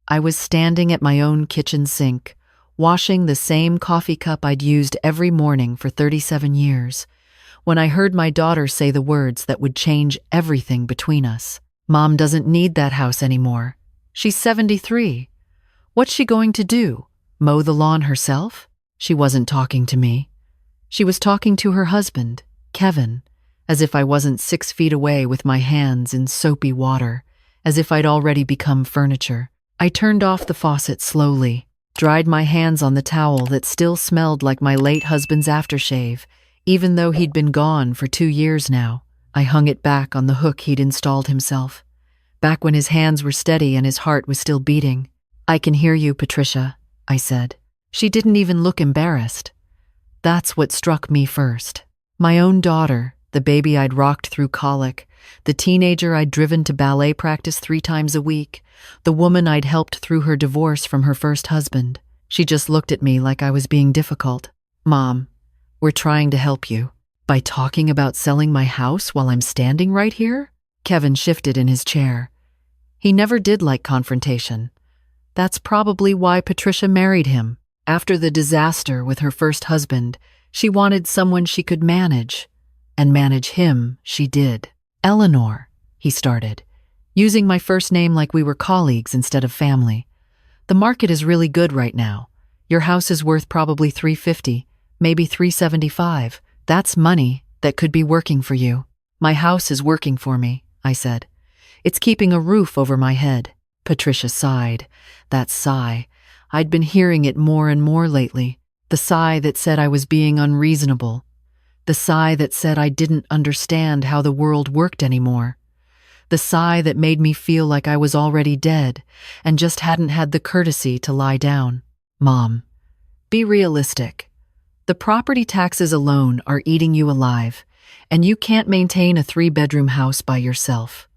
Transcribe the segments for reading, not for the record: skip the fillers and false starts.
I was standing at my own kitchen sink, washing the same coffee cup I'd used every morning for 37 years, when I heard my daughter say the words that would change everything between us. Mom doesn't need that house anymore. She's 73. What's she going to do? Mow the lawn herself? She wasn't talking to me. She was talking to her husband, Kevin, as if I wasn't 6 feet away with my hands in soapy water, as if I'd already become furniture. I turned off the faucet slowly, dried my hands on the towel that still smelled like my late husband's aftershave, even though he'd been gone for 2 years now. I hung it back on the hook he'd installed himself, back when his hands were steady and his heart was still beating. "I can hear you, Patricia," I said. She didn't even look embarrassed. That's what struck me first. My own daughter, the baby I'd rocked through colic, the teenager I'd driven to ballet practice 3 times a week, the woman I'd helped through her divorce from her first husband. She just looked at me like I was being difficult. "Mom, we're trying to help you. By talking about selling my house while I'm standing right here?" Kevin shifted in his chair. He never did like confrontation. That's probably why Patricia married him. After the disaster with her first husband, she wanted someone she could manage. And manage him, she did. "Eleanor," he started, using my first name like we were colleagues instead of family. "The market is really good right now. Your house is worth probably $350, maybe $375. That's money that could be working for you." "My house is working for me," I said. "It's keeping a roof over my head." Patricia sighed. That sigh. I'd been hearing it more and more lately. The sigh that said I was being unreasonable. The sigh that said I didn't understand how the world worked anymore. The sigh that made me feel like I was already dead and just hadn't had the courtesy to lie down. "Mom, be realistic. The property taxes alone are eating you alive, and you can't maintain a 3-bedroom house by yourself.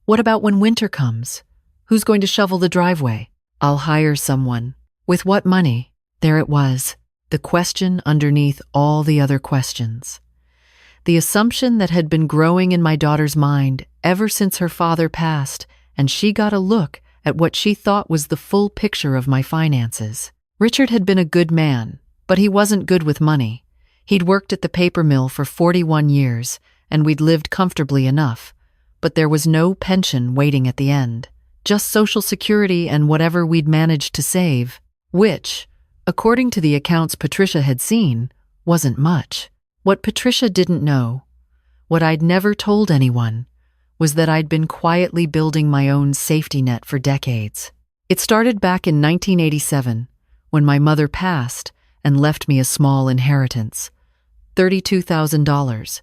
What about when winter comes? Who's going to shovel the driveway?" "I'll hire someone." "With what money?" There it was, the question underneath all the other questions. The assumption that had been growing in my daughter's mind ever since her father passed, and she got a look at what she thought was the full picture of my finances. Richard had been a good man, but he wasn't good with money. He'd worked at the paper mill for 41 years, and we'd lived comfortably enough, but there was no pension waiting at the end. Just Social Security and whatever we'd managed to save, which, according to the accounts Patricia had seen, wasn't much. What Patricia didn't know, what I'd never told anyone, was that I'd been quietly building my own safety net for decades. It started back in 1987, when my mother passed and left me a small inheritance, $32,000.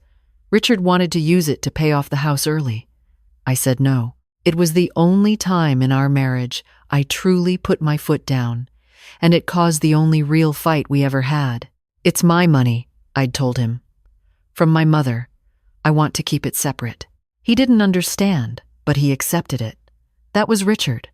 Richard wanted to use it to pay off the house early. I said no. It was the only time in our marriage I truly put my foot down, and it caused the only real fight we ever had. "It's my money," I'd told him. "From my mother. I want to keep it separate." He didn't understand, but he accepted it. That was Richard.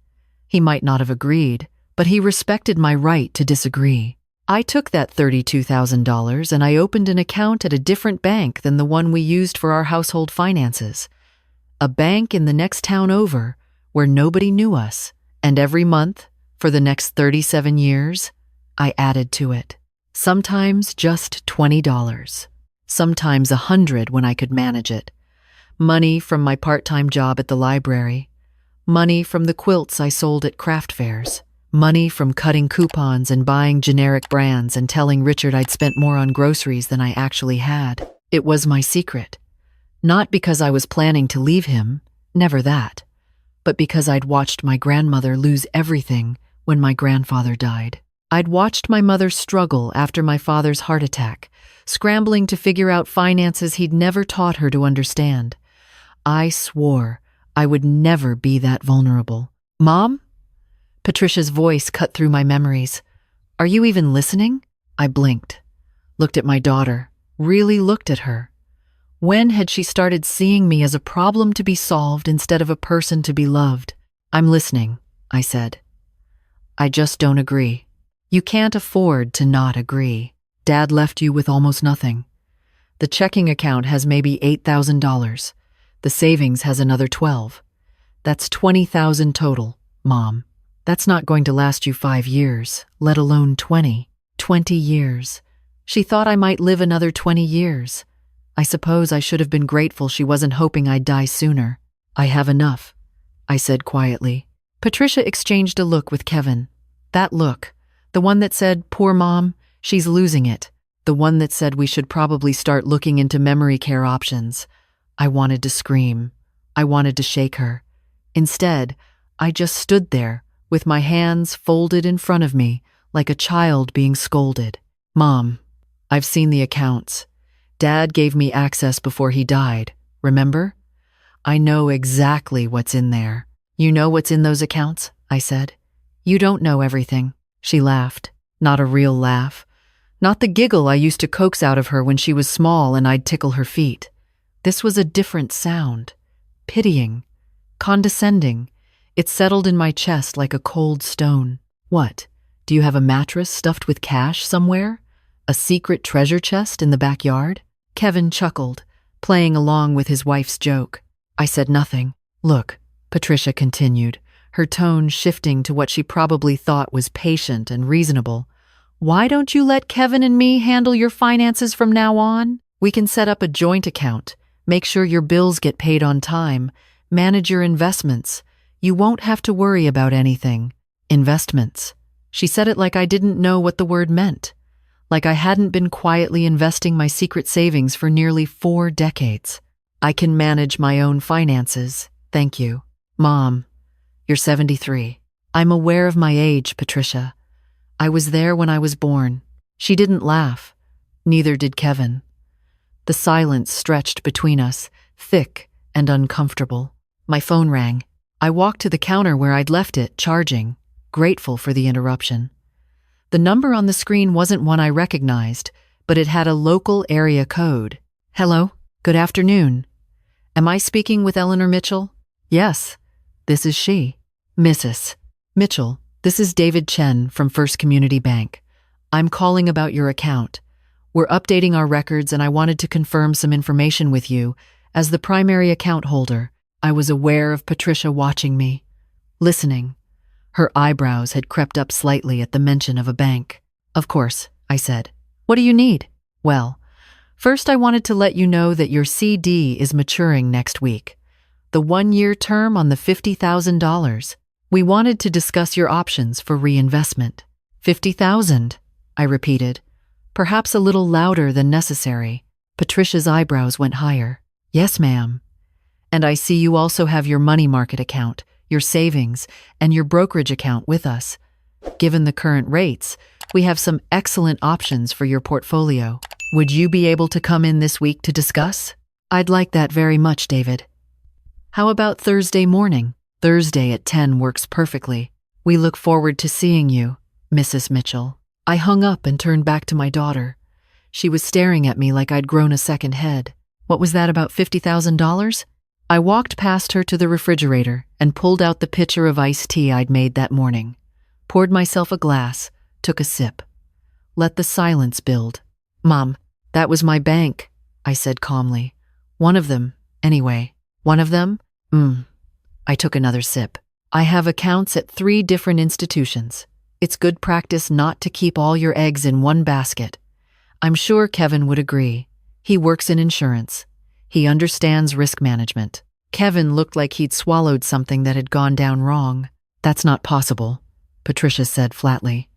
He might not have agreed, but he respected my right to disagree. I took that $32,000 and I opened an account at a different bank than the one we used for our household finances. A bank in the next town over, where nobody knew us, and every month, for the next 37 years, I added to it. Sometimes just $20, sometimes $100 when I could manage it. Money from my part-time job at the library, money from the quilts I sold at craft fairs, money from cutting coupons and buying generic brands and telling Richard I'd spent more on groceries than I actually had. It was my secret. Not because I was planning to leave him, never that, but because I'd watched my grandmother lose everything when my grandfather died. I'd watched my mother struggle after my father's heart attack, scrambling to figure out finances he'd never taught her to understand. I swore I would never be that vulnerable. "Mom?" Patricia's voice cut through my memories. "Are you even listening?" I blinked, looked at my daughter, really looked at her. When had she started seeing me as a problem to be solved instead of a person to be loved? "I'm listening," I said. "I just don't agree." "You can't afford to not agree. Dad left you with almost nothing. The checking account has maybe $8,000. The savings has another 12. That's 20,000 total, Mom. That's not going to last you 5 years, let alone 20. 20 years. She thought I might live another 20 years. I suppose I should have been grateful she wasn't hoping I'd die sooner. I have enough, I said quietly. Patricia exchanged a look with Kevin. That look, the one that said, "Poor mom, she's losing it." The one that said we should probably start looking into memory care options. I wanted to scream. I wanted to shake her. Instead, I just stood there, with my hands folded in front of me, like a child being scolded. Mom, I've seen the accounts. Dad gave me access before he died, remember? I know exactly what's in there. You know what's in those accounts? I said. You don't know everything. She laughed. Not a real laugh. Not the giggle I used to coax out of her when she was small and I'd tickle her feet. This was a different sound. Pitying. Condescending. It settled in my chest like a cold stone. What? Do you have a mattress stuffed with cash somewhere? A secret treasure chest in the backyard? Kevin chuckled, playing along with his wife's joke. I said nothing. Look, Patricia continued, her tone shifting to what she probably thought was patient and reasonable. Why don't you let Kevin and me handle your finances from now on? We can set up a joint account, make sure your bills get paid on time, manage your investments. You won't have to worry about anything. Investments. She said it like I didn't know what the word meant. Like I hadn't been quietly investing my secret savings for nearly 4 decades. I can manage my own finances, thank you. Mom, you're 73. I'm aware of my age, Patricia. I was there when I was born. She didn't laugh. Neither did Kevin. The silence stretched between us, thick and uncomfortable. My phone rang. I walked to the counter where I'd left it, charging, grateful for the interruption. The number on the screen wasn't one I recognized, but it had a local area code. Hello, good afternoon. Am I speaking with Eleanor Mitchell? Yes, this is she. Mrs. Mitchell, this is David Chen from First Community Bank. I'm calling about your account. We're updating our records and I wanted to confirm some information with you. As the primary account holder, I was aware of Patricia watching me, listening. Her eyebrows had crept up slightly at the mention of a bank. Of course, I said. What do you need? Well, first I wanted to let you know that your CD is maturing next week. The 1-year term on the $50,000. We wanted to discuss your options for reinvestment. 50,000, I repeated, perhaps a little louder than necessary. Patricia's eyebrows went higher. Yes, ma'am. And I see you also have your money market account, your savings, and your brokerage account with us. Given the current rates, we have some excellent options for your portfolio. Would you be able to come in this week to discuss? I'd like that very much, David. How about Thursday morning? Thursday at 10 works perfectly. We look forward to seeing you, Mrs. Mitchell. I hung up and turned back to my daughter. She was staring at me like I'd grown a second head. What was that about $50,000? I walked past her to the refrigerator and pulled out the pitcher of iced tea I'd made that morning. Poured myself a glass, took a sip. Let the silence build. Mom, that was my bank, I said calmly. One of them, anyway. One of them? I took another sip. I have accounts at 3 different institutions. It's good practice not to keep all your eggs in one basket. I'm sure Kevin would agree. He works in insurance. He understands risk management. Kevin looked like he'd swallowed something that had gone down wrong. That's not possible, Patricia said flatly.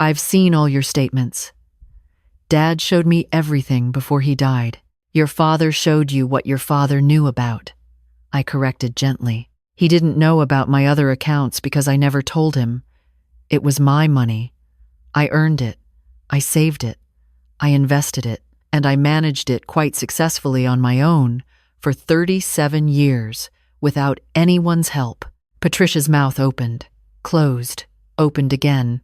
I've seen all your statements. Dad showed me everything before he died. Your father showed you what your father knew about. I corrected gently. He didn't know about my other accounts because I never told him. It was my money. I earned it. I saved it. I invested it. And I managed it quite successfully on my own for 37 years without anyone's help. Patricia's mouth opened, closed, opened again.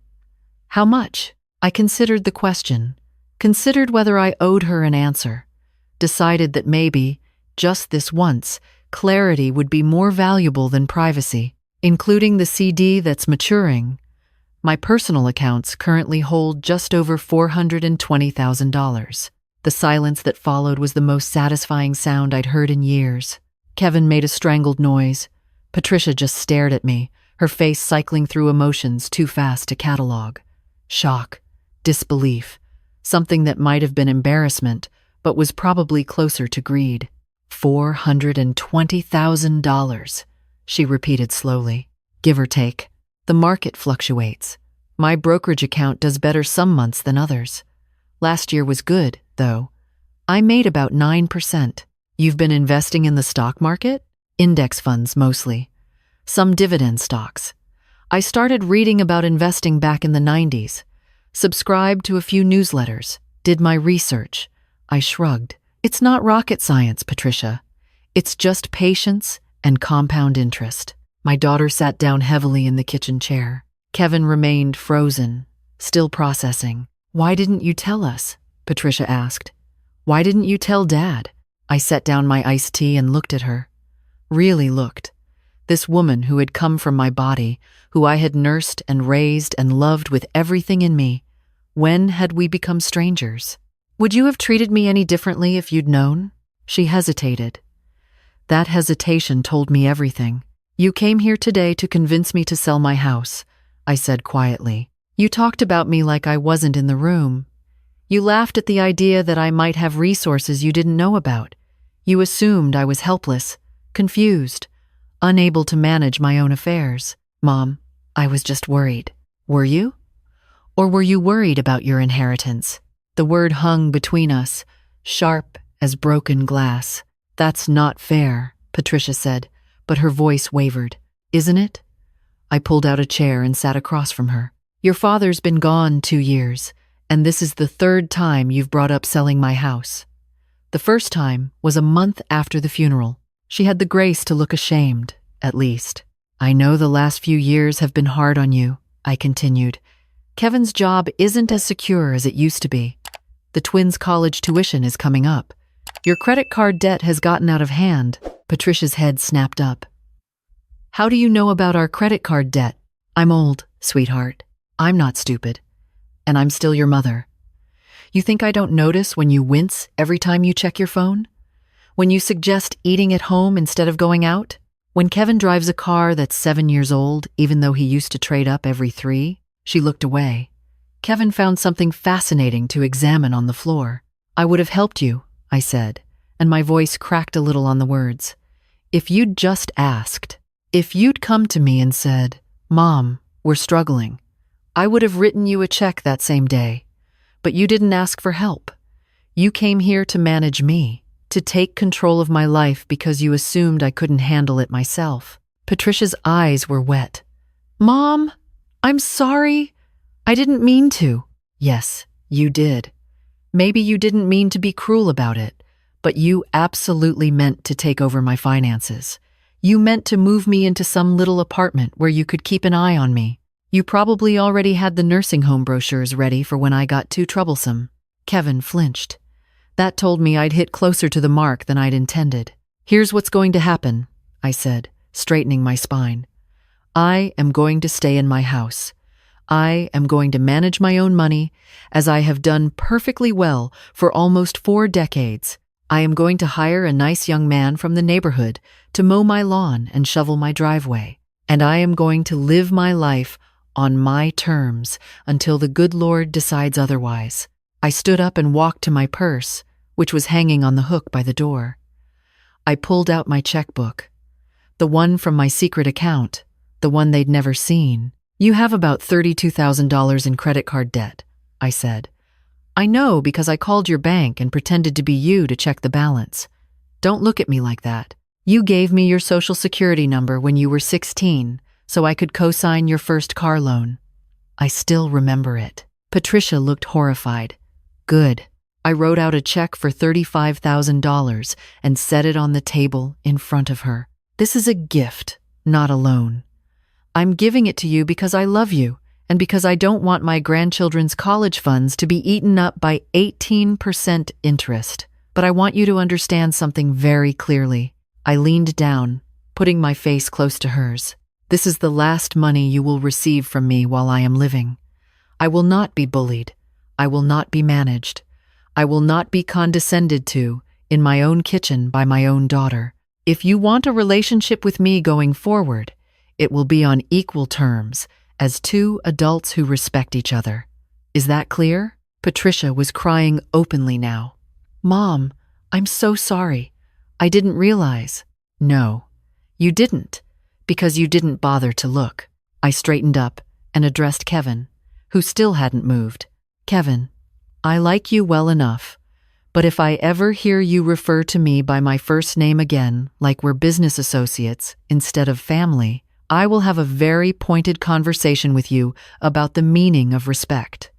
How much? I considered the question, considered whether I owed her an answer, decided that maybe, just this once, clarity would be more valuable than privacy, including the CD that's maturing. My personal accounts currently hold just over $420,000. The silence that followed was the most satisfying sound I'd heard in years. Kevin made a strangled noise. Patricia just stared at me, her face cycling through emotions too fast to catalog. Shock, disbelief, something that might have been embarrassment, but was probably closer to greed. $420,000, she repeated slowly, give or take. The market fluctuates. My brokerage account does better some months than others. Last year was good, though. I made about 9%. You've been investing in the stock market? Index funds, mostly. Some dividend stocks. I started reading about investing back in the 90s. Subscribed to a few newsletters. Did my research. I shrugged. It's not rocket science, Patricia. It's just patience and compound interest. My daughter sat down heavily in the kitchen chair. Kevin remained frozen, still processing. Why didn't you tell us? Patricia asked. Why didn't you tell Dad? I set down my iced tea and looked at her. Really looked. This woman who had come from my body, who I had nursed and raised and loved with everything in me. When had we become strangers? Would you have treated me any differently if you'd known? She hesitated. That hesitation told me everything. You came here today to convince me to sell my house, I said quietly. You talked about me like I wasn't in the room. You laughed at the idea that I might have resources you didn't know about. You assumed I was helpless, confused, unable to manage my own affairs. Mom, I was just worried. Were you? Or were you worried about your inheritance? The word hung between us, sharp as broken glass. That's not fair, Patricia said, but her voice wavered. Isn't it? I pulled out a chair and sat across from her. Your father's been gone 2 years, and this is the 3rd time you've brought up selling my house. The first time was a month after the funeral. She had the grace to look ashamed, at least. I know the last few years have been hard on you, I continued. Kevin's job isn't as secure as it used to be. The twins' college tuition is coming up. Your credit card debt has gotten out of hand. Patricia's head snapped up. How do you know about our credit card debt? I'm old, sweetheart. I'm not stupid. And I'm still your mother. You think I don't notice when you wince every time you check your phone? When you suggest eating at home instead of going out? When Kevin drives a car that's 7 years old, even though he used to trade up every 3? She looked away. Kevin found something fascinating to examine on the floor. I would have helped you, I said, and my voice cracked a little on the words. If you'd just asked, if you'd come to me and said, Mom, we're struggling, I would have written you a check that same day. But you didn't ask for help. You came here to manage me, to take control of my life because you assumed I couldn't handle it myself. Patricia's eyes were wet. Mom, I'm sorry. I didn't mean to. Yes, you did. Maybe you didn't mean to be cruel about it, but you absolutely meant to take over my finances. You meant to move me into some little apartment where you could keep an eye on me. You probably already had the nursing home brochures ready for when I got too troublesome. Kevin flinched. That told me I'd hit closer to the mark than I'd intended. Here's what's going to happen, I said, straightening my spine. I am going to stay in my house. I am going to manage my own money, as I have done perfectly well for almost 4 decades. I am going to hire a nice young man from the neighborhood to mow my lawn and shovel my driveway. And I am going to live my life on my terms until the good Lord decides otherwise. I stood up and walked to my purse, which was hanging on the hook by the door. I pulled out my checkbook, the one from my secret account, the one they'd never seen. You have about $32,000 in credit card debt, I said. I know because I called your bank and pretended to be you to check the balance. Don't look at me like that. You gave me your social security number when you were 16, so I could co-sign your first car loan. I still remember it. Patricia looked horrified. Good. I wrote out a check for $35,000 and set it on the table in front of her. This is a gift, not a loan. I'm giving it to you because I love you and because I don't want my grandchildren's college funds to be eaten up by 18% interest. But I want you to understand something very clearly. I leaned down, putting my face close to hers. This is the last money you will receive from me while I am living. I will not be bullied. I will not be managed. I will not be condescended to in my own kitchen by my own daughter. If you want a relationship with me going forward, It will be on equal terms, as two adults who respect each other. Is that clear? Patricia was crying openly now. Mom, I'm so sorry. I didn't realize. No, you didn't, because you didn't bother to look. I straightened up and addressed Kevin, who still hadn't moved. Kevin, I like you well enough, but if I ever hear you refer to me by my first name again, like we're business associates instead of family, I will have a very pointed conversation with you about the meaning of respect.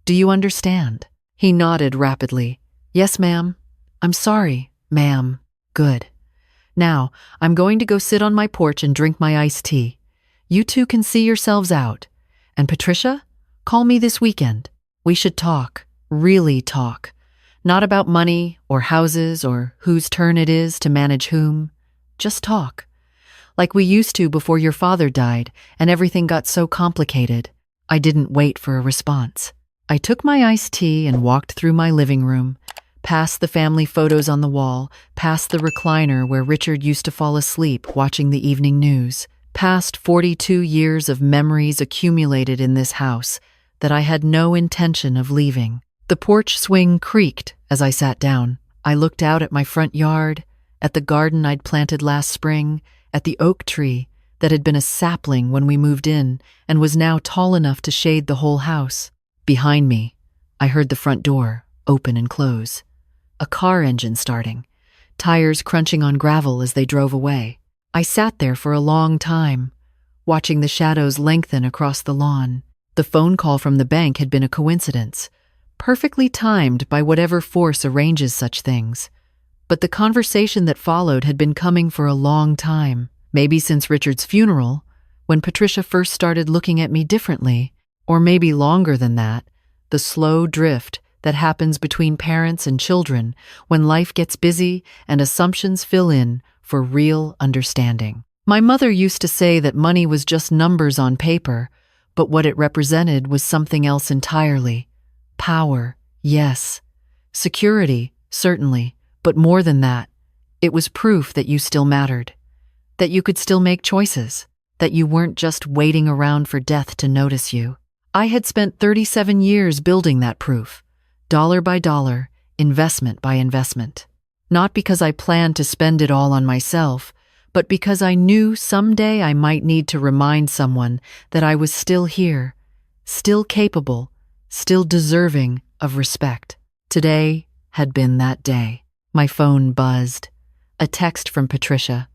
Do you understand? He nodded rapidly. Yes, ma'am. I'm sorry, ma'am. Good. Now, I'm going to go sit on my porch and drink my iced tea. You two can see yourselves out. And Patricia, call me this weekend. We should talk, really talk. Not about money or houses or whose turn it is to manage whom. Just talk. Like we used to before your father died and everything got so complicated. I didn't wait for a response. I took my iced tea and walked through my living room, past the family photos on the wall, past the recliner where Richard used to fall asleep watching the evening news, past 42 years of memories accumulated in this house that I had no intention of leaving. The porch swing creaked as I sat down. I looked out at my front yard, at the garden I'd planted last spring, at the oak tree that had been a sapling when we moved in and was now tall enough to shade the whole house. Behind me, I heard the front door open and close. A car engine starting, tires crunching on gravel as they drove away. I sat there for a long time, watching the shadows lengthen across the lawn. The phone call from the bank had been a coincidence, perfectly timed by whatever force arranges such things. But the conversation that followed had been coming for a long time, maybe since Richard's funeral, when Patricia first started looking at me differently, or maybe longer than that, the slow drift that happens between parents and children when life gets busy and assumptions fill in for real understanding. My mother used to say that money was just numbers on paper, but what it represented was something else entirely. Power, yes. Security, certainly, but more than that, it was proof that you still mattered, that you could still make choices, that you weren't just waiting around for death to notice you. I had spent 37 years building that proof, dollar by dollar, investment by investment. Not because I planned to spend it all on myself, but because I knew someday I might need to remind someone that I was still here, still capable, still deserving of respect. Today had been that day. My phone buzzed. A text from Patricia.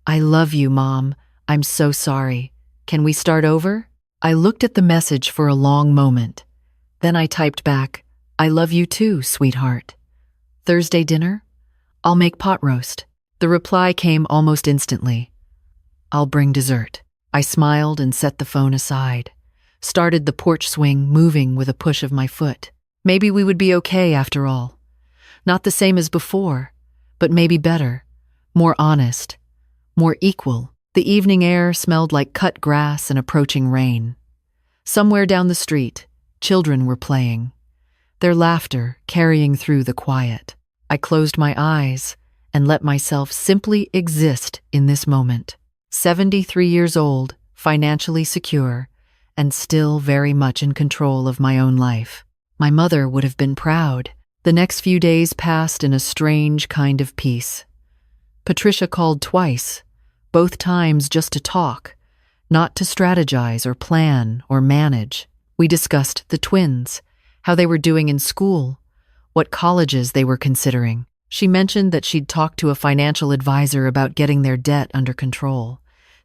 I love you, Mom. I'm so sorry. Can we start over? I looked at the message for a long moment. Then I typed back, I love you too, sweetheart. Thursday dinner? I'll make pot roast. The reply came almost instantly. I'll bring dessert. I smiled and set the phone aside. Started the porch swing, moving with a push of my foot. Maybe we would be okay after all. Not the same as before, but maybe better, more honest, more equal. The evening air smelled like cut grass and approaching rain. Somewhere down the street, children were playing, their laughter carrying through the quiet. I closed my eyes and let myself simply exist in this moment. 73 years old, financially secure, and still very much in control of my own life. My mother would have been proud. The next few days passed in a strange kind of peace. Patricia called twice, both times just to talk, not to strategize or plan or manage. We discussed the twins, how they were doing in school, what colleges they were considering. She mentioned that she'd talked to a financial advisor about getting their debt under control,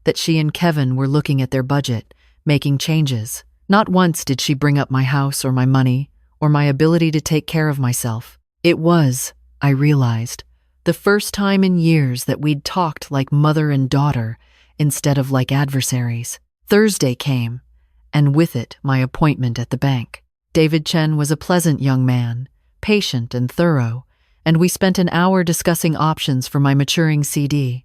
that she and Kevin were looking at their budget, making changes. Not once did she bring up my house or my money or my ability to take care of myself. It was, I realized, the first time in years that we'd talked like mother and daughter instead of like adversaries. Thursday came, and with it my appointment at the bank. David Chen was a pleasant young man, patient and thorough, and we spent an hour discussing options for my maturing CD.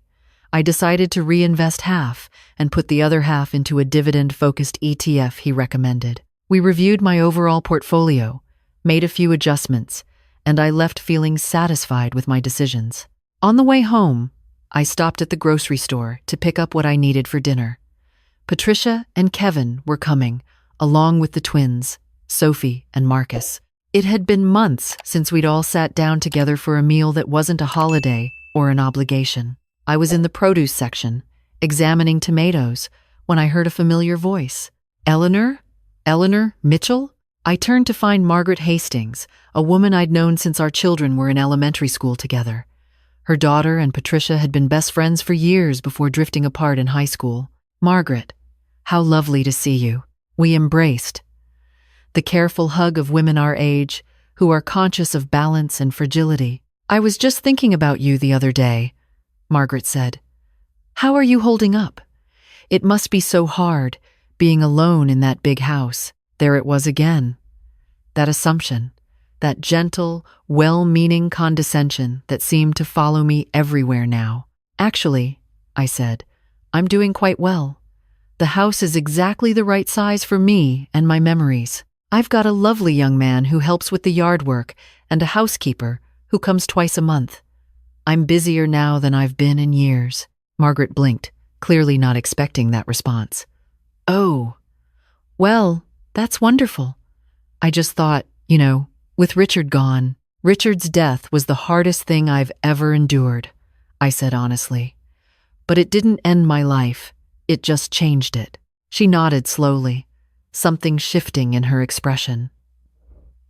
I decided to reinvest half and put the other half into a dividend-focused ETF he recommended. We reviewed my overall portfolio, made a few adjustments, and I left feeling satisfied with my decisions. On the way home, I stopped at the grocery store to pick up what I needed for dinner. Patricia and Kevin were coming, along with the twins, Sophie and Marcus. It had been months since we'd all sat down together for a meal that wasn't a holiday or an obligation. I was in the produce section, examining tomatoes, when I heard a familiar voice. Eleanor? Eleanor Mitchell? I turned to find Margaret Hastings, a woman I'd known since our children were in elementary school together. Her daughter and Patricia had been best friends for years before drifting apart in high school. Margaret, how lovely to see you. We embraced. The careful hug of women our age, who are conscious of balance and fragility. I was just thinking about you the other day, Margaret said. How are you holding up? It must be so hard, being alone in that big house. There it was again. That assumption, that gentle, well-meaning condescension that seemed to follow me everywhere now. Actually, I said, I'm doing quite well. The house is exactly the right size for me and my memories. I've got a lovely young man who helps with the yard work and a housekeeper who comes twice a month. I'm busier now than I've been in years. Margaret blinked, clearly not expecting that response. Oh, well, that's wonderful. I just thought, with Richard gone, Richard's death was the hardest thing I've ever endured, I said honestly. But it didn't end my life, it just changed it. She nodded slowly, something shifting in her expression.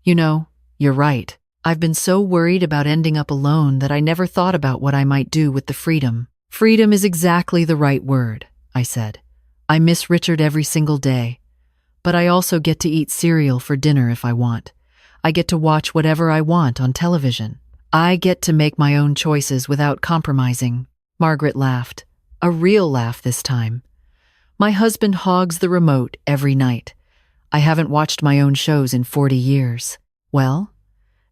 You're right. I've been so worried about ending up alone that I never thought about what I might do with the freedom. Freedom is exactly the right word, I said. I miss Richard every single day. But I also get to eat cereal for dinner if I want. I get to watch whatever I want on television. I get to make my own choices without compromising. Margaret laughed, a real laugh this time. My husband hogs the remote every night. I haven't watched my own shows in 40 years. Well,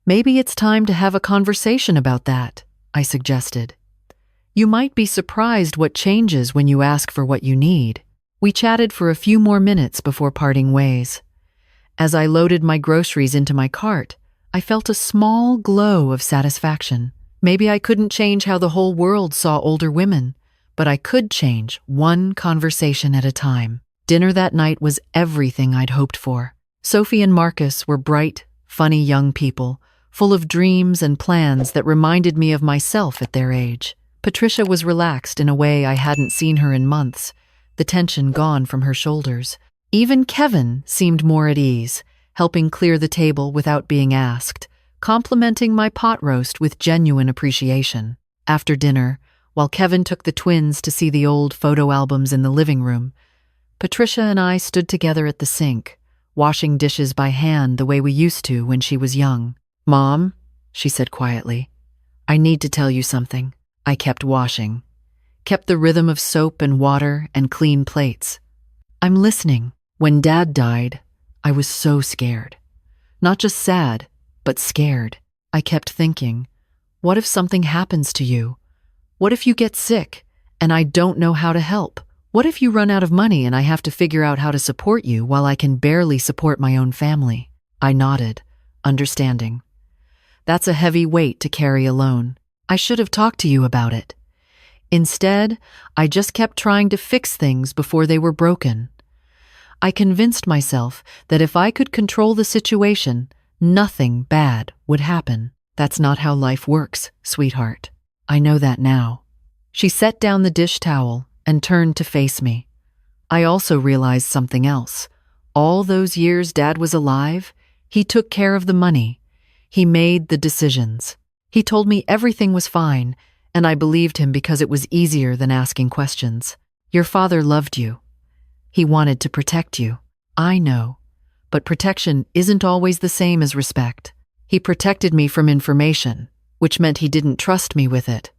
maybe it's time to have a conversation about that, I suggested. You might be surprised what changes when you ask for what you need. We chatted for a few more minutes before parting ways. As I loaded my groceries into my cart, I felt a small glow of satisfaction. Maybe I couldn't change how the whole world saw older women, but I could change one conversation at a time. Dinner that night was everything I'd hoped for. Sophie and Marcus were bright, funny young people, full of dreams and plans that reminded me of myself at their age. Patricia was relaxed in a way I hadn't seen her in months, the tension gone from her shoulders. Even Kevin seemed more at ease, helping clear the table without being asked, complimenting my pot roast with genuine appreciation. After dinner, while Kevin took the twins to see the old photo albums in the living room, Patricia and I stood together at the sink, washing dishes by hand the way we used to when she was young. Mom, she said quietly, I need to tell you something. I kept washing, kept the rhythm of soap and water and clean plates. I'm listening. When Dad died, I was so scared. Not just sad, but scared. I kept thinking, what if something happens to you? What if you get sick and I don't know how to help? What if you run out of money and I have to figure out how to support you while I can barely support my own family? I nodded, understanding. That's a heavy weight to carry alone. I should have talked to you about it. Instead, I just kept trying to fix things before they were broken. I convinced myself that if I could control the situation, nothing bad would happen. That's not how life works, sweetheart. I know that now. She set down the dish towel and turned to face me. I also realized something else. All those years Dad was alive, he took care of the money. He made the decisions. He told me everything was fine, and I believed him because it was easier than asking questions. Your father loved you. He wanted to protect you. I know, but protection isn't always the same as respect. He protected me from information, which meant he didn't trust me with it.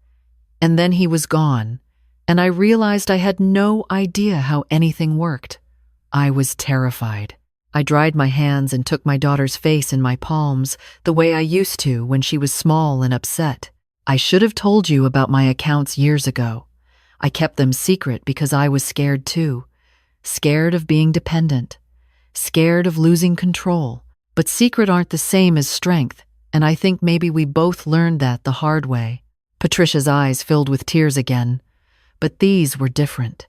And then he was gone, and I realized I had no idea how anything worked. I was terrified. I dried my hands and took my daughter's face in my palms, the way I used to when she was small and upset. I should have told you about my accounts years ago. I kept them secret because I was scared too. Scared of being dependent. Scared of losing control. But secret aren't the same as strength, and I think maybe we both learned that the hard way. Patricia's eyes filled with tears again, but these were different.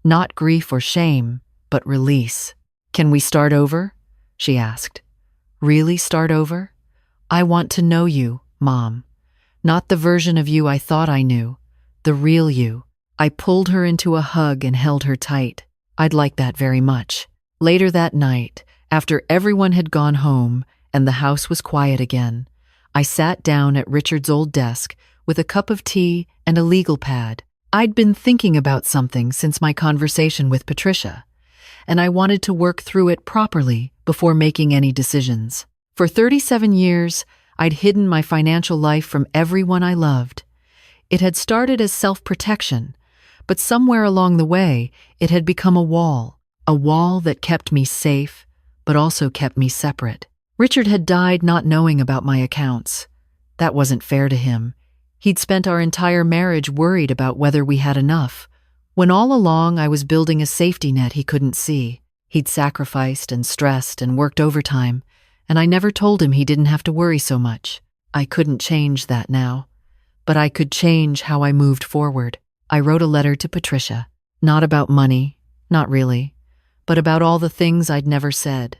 Not grief or shame, but release. "Can we start over?" she asked. "Really start over? I want to know you, Mom. Not the version of you I thought I knew, the real you." I pulled her into a hug and held her tight. "I'd like that very much." Later that night, after everyone had gone home and the house was quiet again, I sat down at Richard's old desk with a cup of tea and a legal pad. I'd been thinking about something since my conversation with Patricia, and I wanted to work through it properly before making any decisions. For 37 years, I'd hidden my financial life from everyone I loved. It had started as self-protection, but somewhere along the way, it had become a wall that kept me safe, but also kept me separate. Richard had died not knowing about my accounts. That wasn't fair to him. He'd spent our entire marriage worried about whether we had enough, when all along I was building a safety net he couldn't see. He'd sacrificed and stressed and worked overtime, and I never told him he didn't have to worry so much. I couldn't change that now, but I could change how I moved forward. I wrote a letter to Patricia, not about money, not really, but about all the things I'd never said,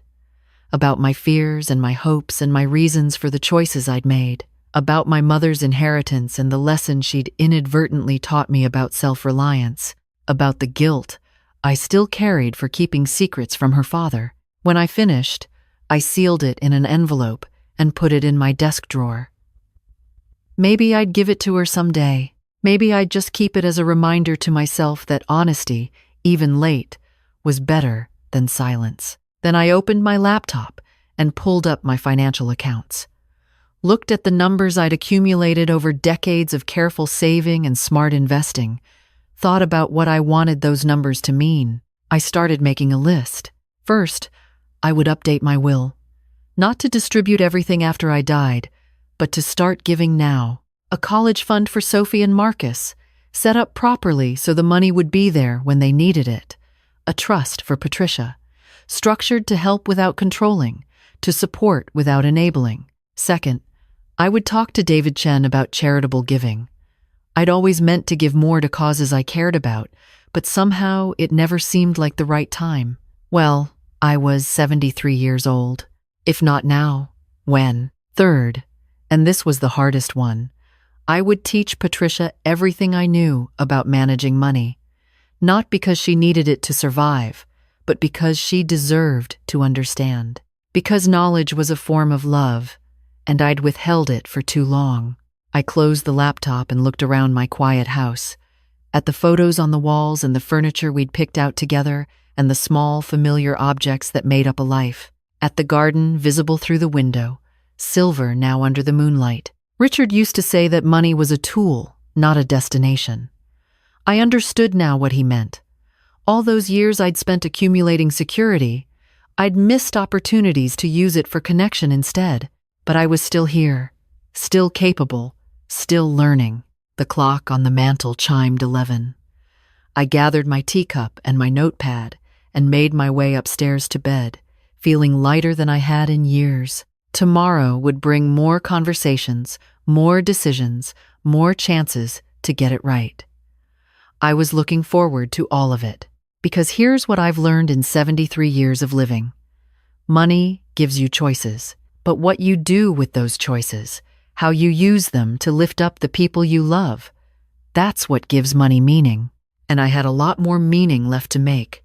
about my fears and my hopes and my reasons for the choices I'd made, about my mother's inheritance and the lesson she'd inadvertently taught me about self-reliance, about the guilt I still carried for keeping secrets from her father. When I finished, I sealed it in an envelope and put it in my desk drawer. Maybe I'd give it to her someday. Maybe I'd just keep it as a reminder to myself that honesty, even late, was better than silence. Then I opened my laptop and pulled up my financial accounts. Looked at the numbers I'd accumulated over decades of careful saving and smart investing. Thought about what I wanted those numbers to mean. I started making a list. First, I would update my will. Not to distribute everything after I died, but to start giving now. A college fund for Sophie and Marcus, set up properly so the money would be there when they needed it. A trust for Patricia, structured to help without controlling, to support without enabling. Second, I would talk to David Chen about charitable giving. I'd always meant to give more to causes I cared about, but somehow it never seemed like the right time. Well, I was 73 years old. If not now, when? Third, and this was the hardest one, I would teach Patricia everything I knew about managing money, not because she needed it to survive, but because she deserved to understand. Because knowledge was a form of love, and I'd withheld it for too long. I closed the laptop and looked around my quiet house, at the photos on the walls and the furniture we'd picked out together and the small, familiar objects that made up a life. At the garden visible through the window, silver now under the moonlight. Richard used to say that money was a tool, not a destination. I understood now what he meant. All those years I'd spent accumulating security, I'd missed opportunities to use it for connection instead. But I was still here, still capable, still learning. The clock on the mantel chimed 11. I gathered my teacup and my notepad and made my way upstairs to bed, feeling lighter than I had in years. Tomorrow would bring more conversations, more decisions, more chances to get it right. I was looking forward to all of it, because here's what I've learned in 73 years of living. Money gives you choices, but what you do with those choices, how you use them to lift up the people you love, that's what gives money meaning. And I had a lot more meaning left to make.